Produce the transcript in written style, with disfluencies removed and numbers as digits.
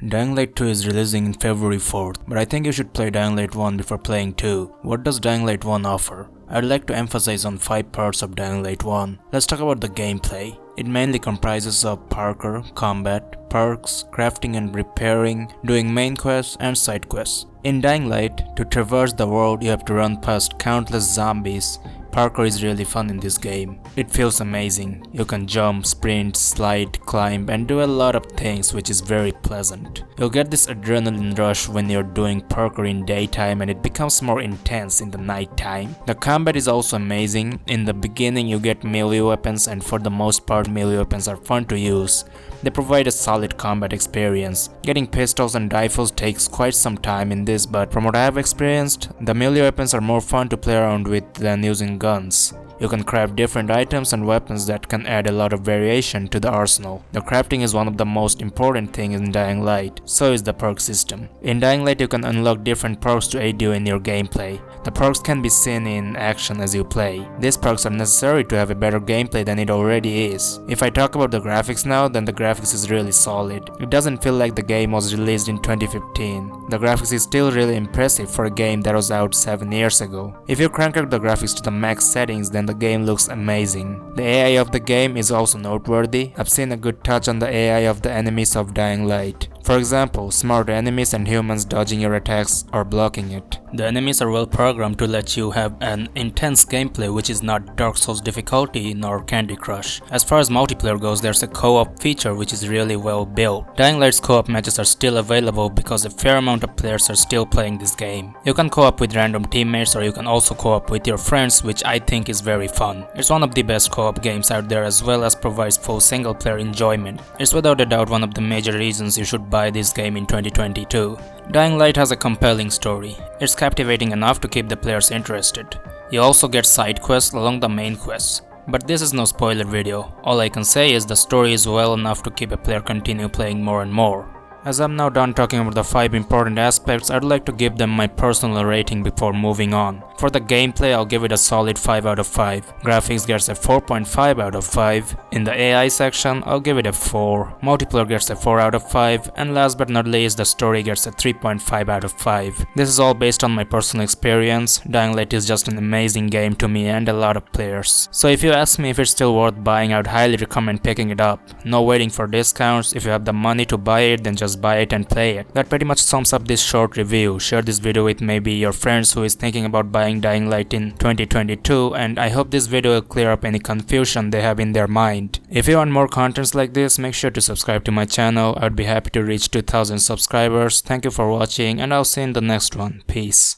Dying Light 2 is releasing in February 4th, but I think you should play Dying Light 1 before playing 2. What does Dying Light 1 offer? I'd like to emphasize on 5 parts of Dying Light 1. Let's talk about the gameplay. It mainly comprises of parkour, combat, perks, crafting and repairing, doing main quests and side quests. In Dying Light, to traverse the world you have to run past countless zombies. Parkour is really fun in this game. It feels amazing. You can jump, sprint, slide, climb and do a lot of things which is very pleasant. You'll get this adrenaline rush when you're doing parkour in daytime and it becomes more intense in the night time. The combat is also amazing. In the beginning you get melee weapons and for the most part melee weapons are fun to use. They provide a solid combat experience. Getting pistols and rifles takes quite some time in this, but from what I have experienced, the melee weapons are more fun to play around with than using guns. You can craft different items and weapons that can add a lot of variation to the arsenal. The crafting is one of the most important things in Dying Light, so is the perk system. In Dying Light you can unlock different perks to aid you in your gameplay. The perks can be seen in action as you play. These perks are necessary to have a better gameplay than it already is. If I talk about the graphics now, then the graphics is really solid. It doesn't feel like the game was released in 2015. The graphics is still really impressive for a game that was out 7 years ago. If you crank up the graphics to the max settings, then the game looks amazing. The AI of the game is also noteworthy. I've seen a good touch on the AI of the enemies of Dying Light. For example, smart enemies and humans dodging your attacks or blocking it. The enemies are well programmed to let you have an intense gameplay which is not Dark Souls difficulty nor Candy Crush. As far as multiplayer goes, there's a co-op feature which is really well built. Dying Light's co-op matches are still available because a fair amount of players are still playing this game. You can co-op with random teammates or you can also co-op with your friends, which I think is very fun. It's one of the best co-op games out there as well as provides full single player enjoyment. It's without a doubt one of the major reasons you should buy this game in 2022. Dying Light has a compelling story. It's captivating enough to keep the players interested. You also get side quests along the main quests. But this is no spoiler video. All I can say is the story is well enough to keep a player continue playing more and more. As I'm now done talking about the 5 important aspects, I'd like to give them my personal rating before moving on. For the gameplay, I'll give it a solid 5 out of 5. Graphics gets a 4.5 out of 5. In the AI section, I'll give it a 4. Multiplayer gets a 4 out of 5. And last but not least, the story gets a 3.5 out of 5. This is all based on my personal experience. Dying Light is just an amazing game to me and a lot of players. So if you ask me if it's still worth buying, I'd highly recommend picking it up. No waiting for discounts. If you have the money to buy it, then just buy it and play it. That pretty much sums up this short review. Share this video with maybe your friends who is thinking about buying Dying Light in 2022, and I hope this video will clear up any confusion they have in their mind. If you want more contents like this, make sure to subscribe to my channel. I'd be happy to reach 2000 subscribers. Thank you for watching and I'll see you in the next one. Peace.